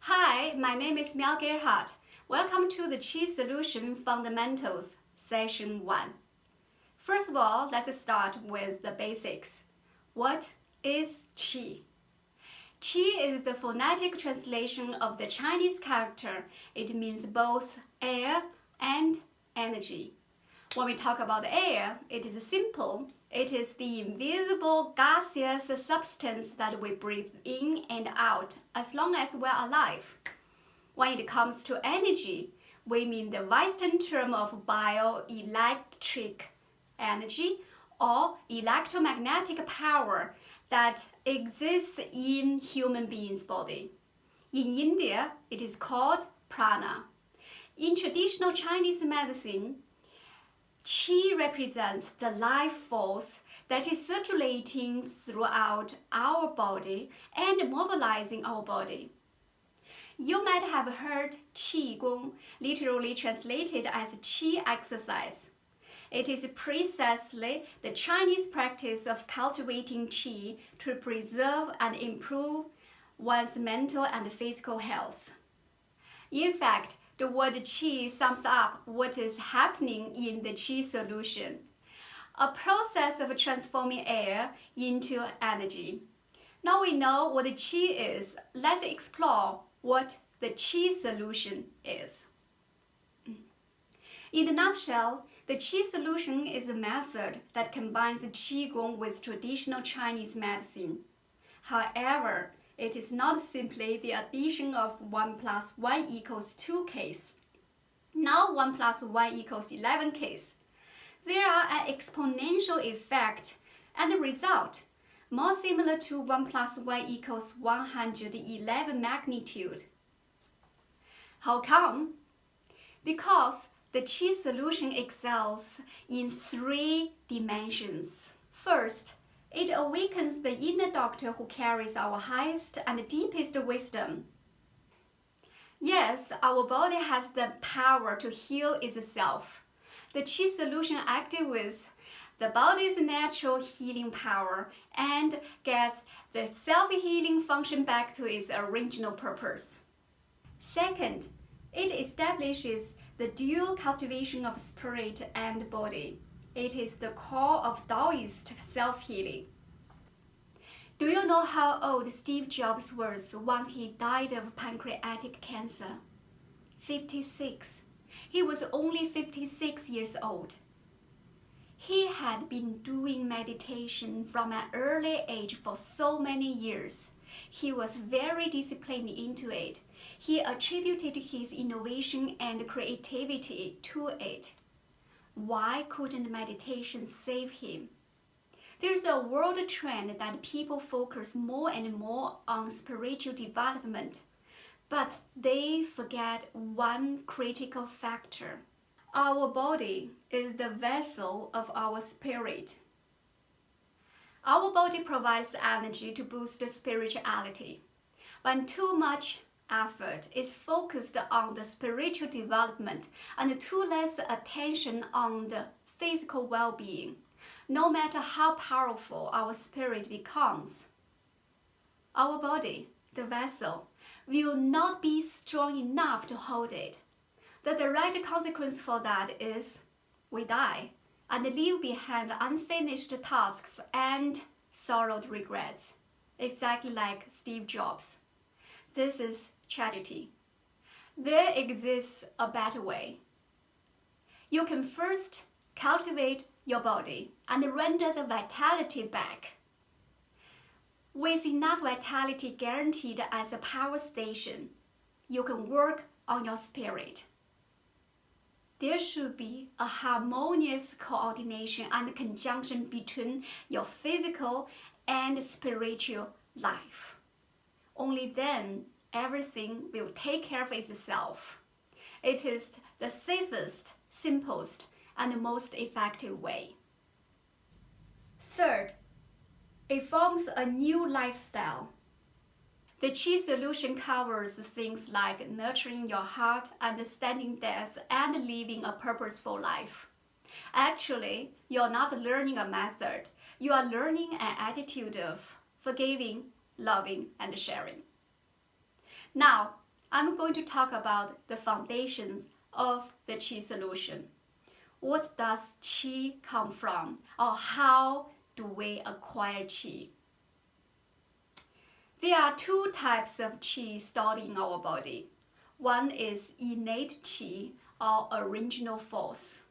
Hi, my name is Miao Gerhardt. Welcome to the Qi Solution Fundamentals, Session 1. First of all, let's start with the basics. What is Qi? Qi is the phonetic translation of the Chinese character. It means both air and energy. When we talk about air, it is simple. It is the invisible gaseous substance that we breathe in and out as long as we're alive. When it comes to energy, we mean the Western term of bioelectric energy or electromagnetic power that exists in human beings' body. In India, it is called prana. In traditional Chinese medicine, Qi represents the life force that is circulating throughout our body and mobilizing our body. You might have heard Qi Gong, literally translated as Qi exercise. It is precisely the Chinese practice of cultivating Qi to preserve and improve one's mental and physical health. In fact, the word Qi sums up what is happening in the Qi solution, a process of transforming air into energy. Now we know what the Qi is, let's explore what the Qi solution is. In a nutshell, the Qi solution is a method that combines Qigong with traditional Chinese medicine. However, it is not simply the addition of 1 plus 1 equals 2 case. Now 1 plus 1 equals 11 case. There are an exponential effect and a result more similar to 1 plus 1 equals 111 magnitude. How come? Because the Qi solution excels in 3 dimensions. First, it awakens the inner doctor who carries our highest and deepest wisdom. Yes, our body has the power to heal itself. The Qi solution activates the body's natural healing power and gets the self-healing function back to its original purpose. Second, it establishes the dual cultivation of spirit and body. It is the core of Taoist self-healing. Do you know how old Steve Jobs was when he died of pancreatic cancer? 56. He was only 56 years old. He had been doing meditation from an early age for so many years. He was very disciplined into it. He attributed his innovation and creativity to it. Why couldn't meditation save him? There's a world trend that people focus more and more on spiritual development, but they forget one critical factor. Our body is the vessel of our spirit. Our body provides energy to boost spirituality. When too much effort is focused on the spiritual development and too less attention on the physical well-being, no matter how powerful our spirit becomes, our body, the vessel, will not be strong enough to hold it. The direct consequence for that is we die and leave behind unfinished tasks and sorrowed regrets, exactly like Steve Jobs. This is tragedy. There exists a better way. You can first cultivate your body and render the vitality back. With enough vitality guaranteed as a power station, you can work on your spirit. There should be a harmonious coordination and conjunction between your physical and spiritual life. Only then everything will take care of itself. It is the safest, simplest, and most effective way. Third, it forms a new lifestyle. The Qi solution covers things like nurturing your heart, understanding death, and living a purposeful life. Actually, you're not learning a method. You are learning an attitude of forgiving, loving, and sharing. Now, I'm going to talk about the foundations of the qi solution. What does qi come from, or how do we acquire qi? There are two types of qi stored in our body. One is innate qi, or original force.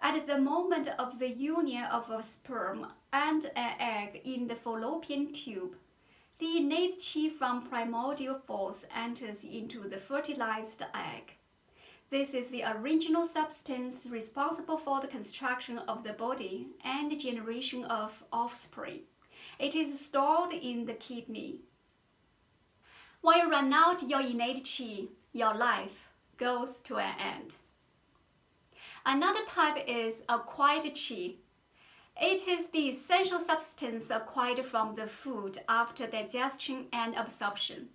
At the moment of the union of a sperm and an egg in the fallopian tube, the innate qi from primordial force enters into the fertilized egg. This is the original substance responsible for the construction of the body and generation of offspring. It is stored in the kidney. When you run out your innate qi, your life goes to an end. Another type is acquired qi. It is the essential substance acquired from the food after digestion and absorption.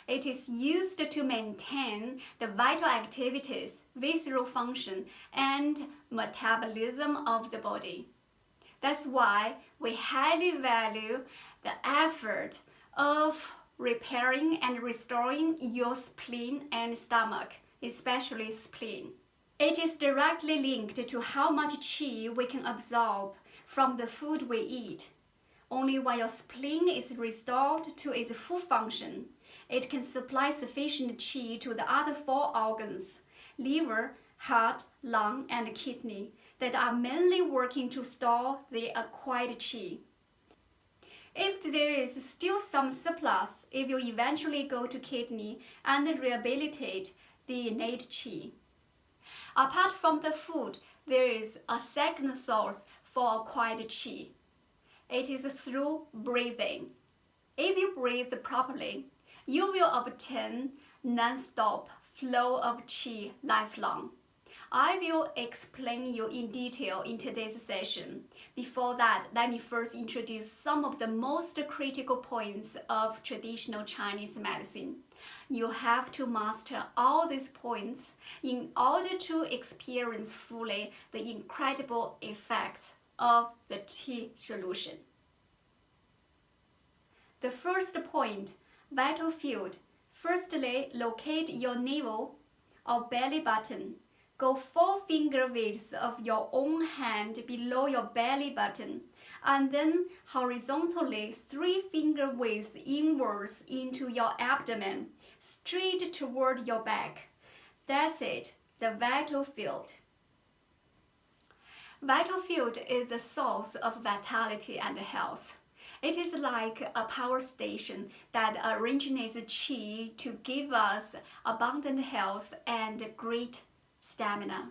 It is used to maintain the vital activities, visceral function, and metabolism of the body. That's why we highly value the effort of repairing and restoring your spleen and stomach, especially spleen. It is directly linked to how much qi we can absorb from the food we eat. Only when your spleen is restored to its full function, it can supply sufficient qi to the other four organs, liver, heart, lung, and kidney, that are mainly working to store the acquired qi. If there is still some surplus, it will eventually go to kidney and rehabilitate the innate qi. Apart from the food, there is a second source for acquired qi. It is through breathing. If you breathe properly, you will obtain non-stop flow of qi lifelong. I will explain you in detail in today's session. Before that, let me first introduce some of the most critical points of traditional Chinese medicine. You have to master all these points in order to experience fully the incredible effects of the qi solution. The first point, vital field. Firstly, locate your navel or belly button. Go 4 finger widths of your own hand below your belly button, and then horizontally 3 finger widths inwards into your abdomen, straight toward your back. That's it, the vital field. Vital field is the source of vitality and health. It is like a power station that originates qi to give us abundant health and great stamina.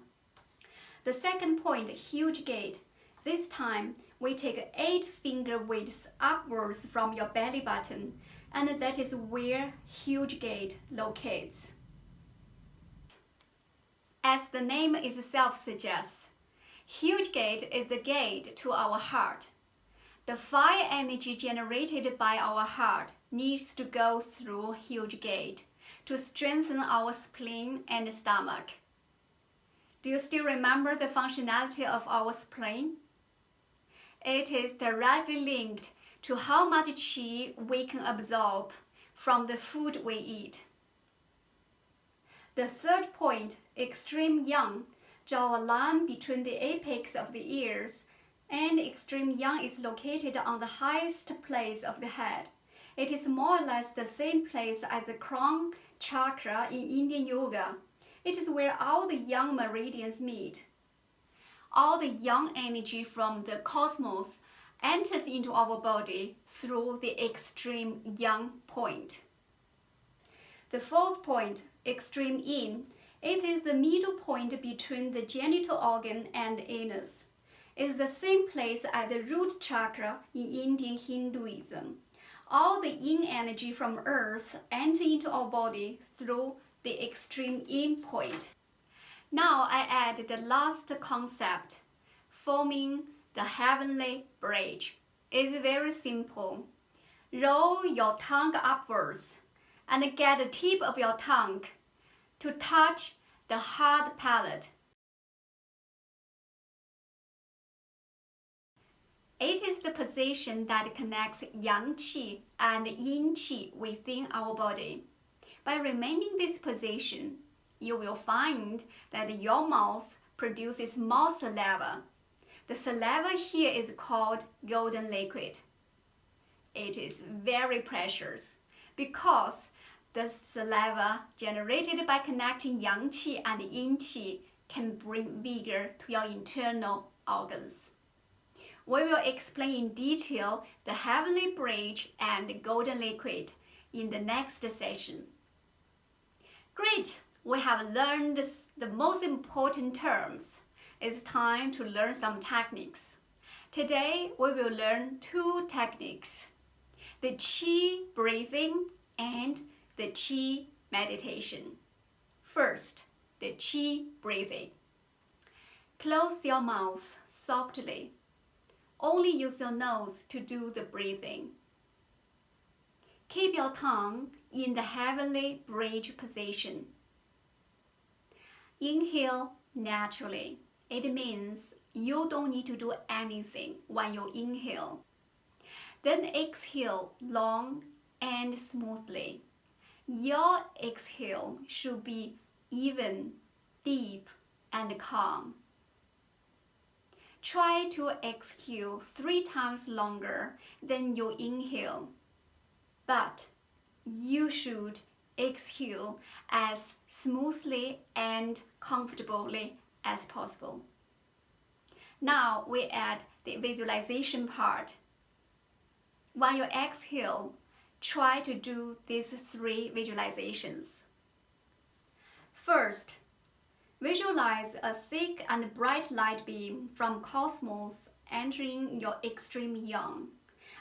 The second point, huge gate. This time, we take 8 finger widths upwards from your belly button, and that is where huge gate locates. As the name itself suggests, huge gate is the gate to our heart. The fire energy generated by our heart needs to go through huge gate to strengthen our spleen and stomach. Do you still remember the functionality of our spleen? It is directly linked to how much qi we can absorb from the food we eat. The third point, extreme yang. Draw a line between the apex of the ears, and extreme yang is located on the highest place of the head. It is more or less the same place as the crown chakra in Indian yoga. It is where all the yang meridians meet. All the yang energy from the cosmos enters into our body through the extreme yang point. The fourth point, extreme yin, it is the middle point between the genital organ and anus. It is the same place as the root chakra in Indian Hinduism. All the yin energy from earth enter into our body through the extreme yin point. Now I add the last concept, forming the heavenly bridge. It's very simple. Roll your tongue upwards and get the tip of your tongue to touch the hard palate. It is the position that connects yang qi and yin qi within our body. By remaining this position, you will find that your mouth produces more saliva. The saliva here is called golden liquid. It is very precious because the saliva generated by connecting yang qi and yin qi can bring vigor to your internal organs. We will explain in detail the heavenly bridge and the golden liquid in the next session. Great! We have learned the most important terms. It's time to learn some techniques. Today, we will learn two techniques: the qi breathing and the qi meditation. First, the qi breathing. Close your mouth softly. Only use your nose to do the breathing. Keep your tongue in the heavenly bridge position. Inhale naturally. It means you don't need to do anything when you inhale. Then exhale long and smoothly. Your exhale should be even, deep, and calm. Try to exhale 3 times longer than you inhale, but you should exhale as smoothly and comfortably as possible. Now we add the visualization part. When you exhale, try to do these 3 visualizations. First, visualize a thick and bright light beam from cosmos entering your extreme yang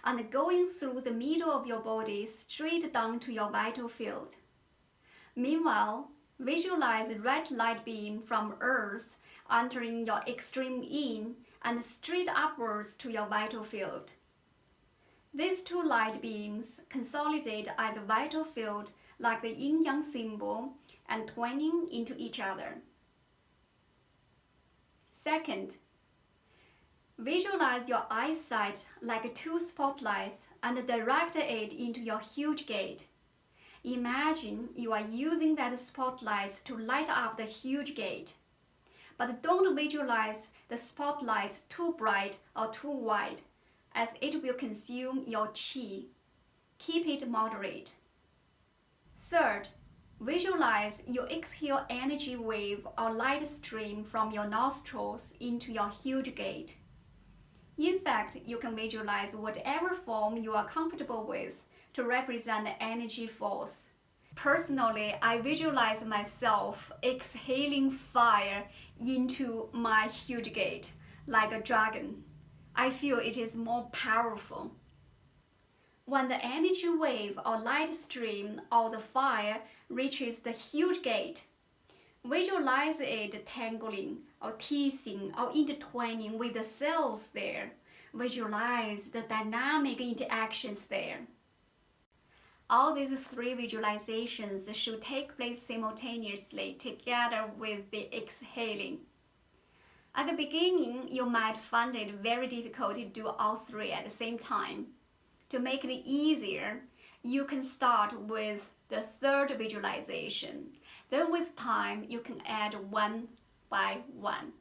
and going through the middle of your body straight down to your vital field. Meanwhile, visualize a red light beam from Earth entering your extreme yin and straight upwards to your vital field. These 2 light beams consolidate at the vital field like the yin-yang symbol and twining into each other. Second, visualize your eyesight like 2 spotlights and direct it into your huge gate. Imagine you are using that spotlight to light up the huge gate. But don't visualize the spotlights too bright or too wide, as it will consume your qi. Keep it moderate. Third, visualize your exhale energy wave or light stream from your nostrils into your huge gate. In fact, you can visualize whatever form you are comfortable with to represent the energy force. Personally, I visualize myself exhaling fire into my huge gate like a dragon. I feel it is more powerful. When the energy wave or light stream or the fire reaches the huge gate, visualize it tangling or teasing or intertwining with the cells there. Visualize the dynamic interactions there. All these 3 visualizations should take place simultaneously together with the exhaling. At the beginning, you might find it very difficult to do all 3 at the same time. To make it easier, you can start with the 3rd visualization. Then with time, you can add 1 by 1.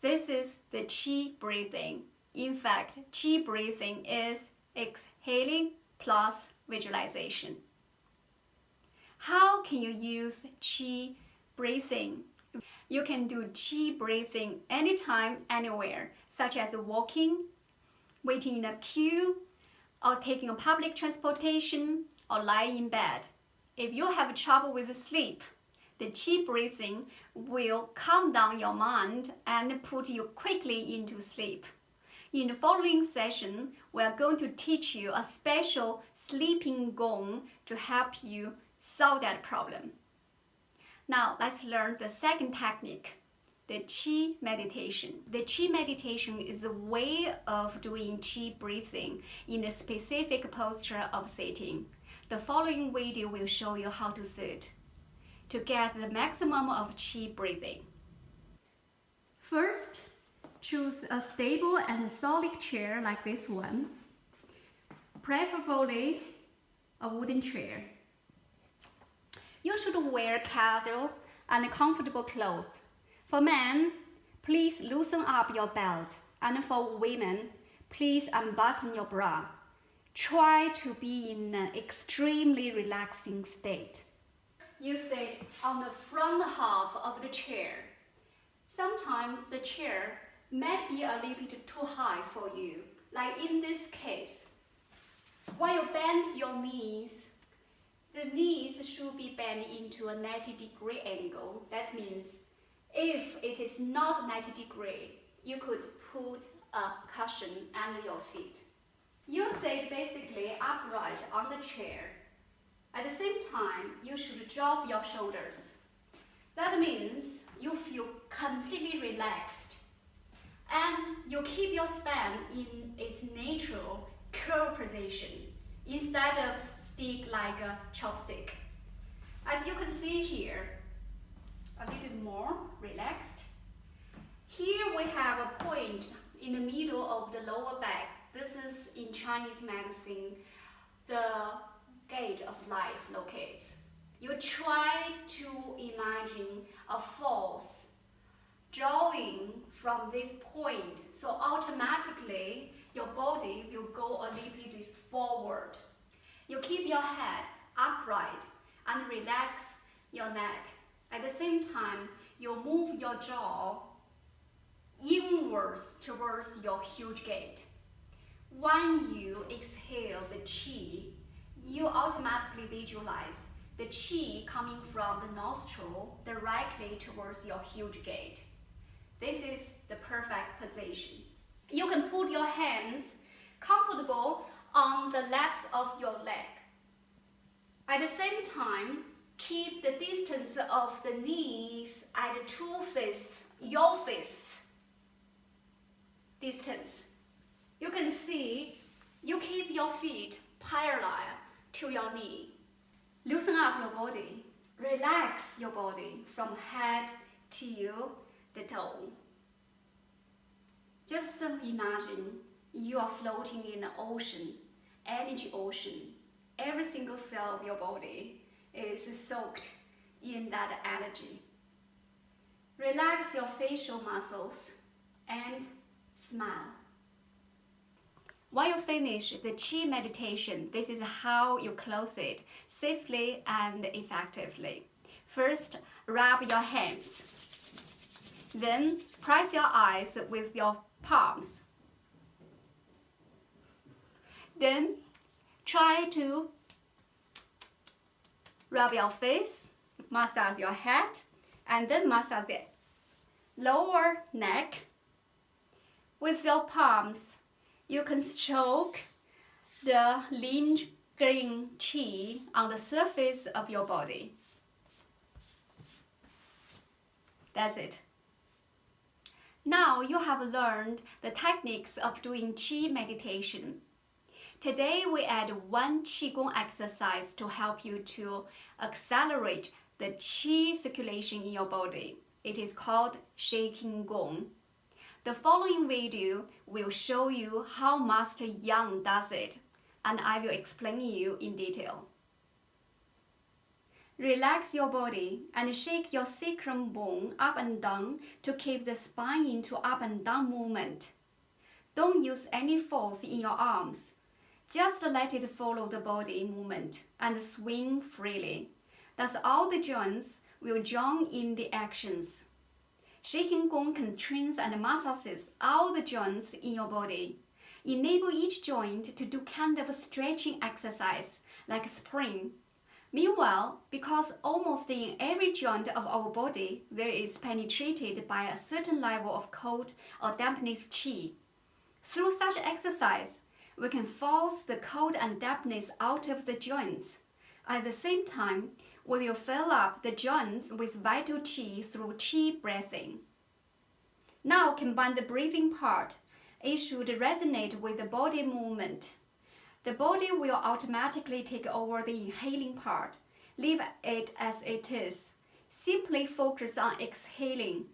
This is the qi breathing. In fact, qi breathing is exhaling plus visualization. How can you use qi breathing? You can do qi breathing anytime, anywhere, such as walking, waiting in a queue, or taking a public transportation, or lying in bed. If you have trouble with sleep, the qi breathing will calm down your mind and put you quickly into sleep. In the following session, we are going to teach you a special sleeping gong to help you solve that problem. Now let's learn the second technique, the qi meditation. The qi meditation is a way of doing qi breathing in a specific posture of sitting. The following video will show you how to sit to get the maximum of qi breathing. First, choose a stable and solid chair like this one, preferably a wooden chair. You should wear casual and comfortable clothes. For men, please loosen up your belt, and for women, please unbutton your bra. Try to be in an extremely relaxing state. You sit on the front half of the chair. Sometimes the chair might be a little bit too high for you, like in this case. When you bend your knees, the knees should be bent into a 90-degree angle. That means if it is not 90 degree, you could put a cushion under your feet. You sit basically upright on the chair. At the same time, you should drop your shoulders. That means you feel completely relaxed and you keep your spine in its natural curved position instead of stick like a chopstick. As you can see here, a little more relaxed. Here we have a point in the middle of the lower back. This is in Chinese medicine, the gate of life locates. You try to imagine a force drawing from this point, so automatically your body will go a little bit forward. You keep your head upright and relax your neck. At the same time, you move your jaw inwards towards your huge gate. When you exhale the qi, you automatically visualize the qi coming from the nostril directly towards your huge gate. This is the perfect position. You can put your hands comfortable on the legs of your leg. At the same time, keep the distance of the knees at your face distance. You can see you keep your feet parallel to your knee. Loosen up your body. Relax your body from head to the toe. Just imagine you are floating in an ocean, energy ocean. Every single cell of your body is soaked in that energy. Relax your facial muscles and smile. When you finish the qi meditation, this is how you close it safely and effectively. First, rub your hands. Then, press your eyes with your palms. Then, try to rub your face, massage your head, and then massage the lower neck. With your palms, you can stroke the lingering qi on the surface of your body. That's it. Now you have learned the techniques of doing qi meditation. Today we add one qigong exercise to help you to accelerate the qi circulation in your body. It is called shaking gong. The following video will show you how Master Yang does it, and I will explain you in detail. Relax your body and shake your sacrum bone up and down to keep the spine into up and down movement. Don't use any force in your arms. Just let it follow the body movement and swing freely. Thus all the joints will join in the actions. Shaking Gong contracts and massages all the joints in your body. Enable each joint to do kind of a stretching exercise, like a spring. Meanwhile, because almost in every joint of our body there is penetrated by a certain level of cold or dampness qi, through such exercise, we can force the cold and dampness out of the joints. At the same time, we will fill up the joints with vital qi through qi breathing. Now combine the breathing part. It should resonate with the body movement. The body will automatically take over the inhaling part. Leave it as it is. Simply focus on exhaling.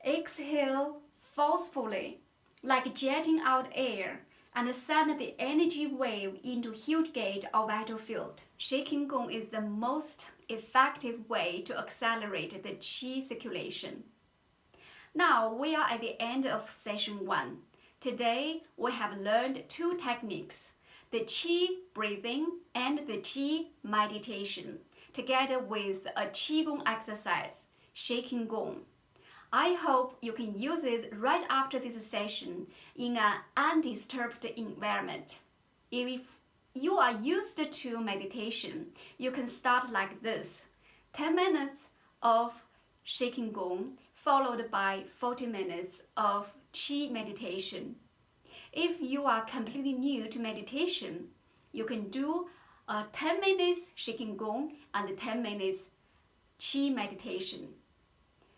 Exhale forcefully, like jetting out air, and send the energy wave into huge gate or vital field. Shaking Gong is the most effective way to accelerate the qi circulation. Now we are at the end of session 1. Today we have learned 2 techniques, the qi breathing and the qi meditation, together with a qigong exercise, shaking gong. I hope you can use it right after this session in an undisturbed environment. If you are used to meditation, you can start like this: 10 minutes of shaking gong followed by 40 minutes of qi meditation. If you are completely new to meditation, you can do 10 minutes shaking gong and 10 minutes qi meditation.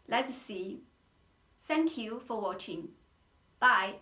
Let's see. Thank you for watching. Bye.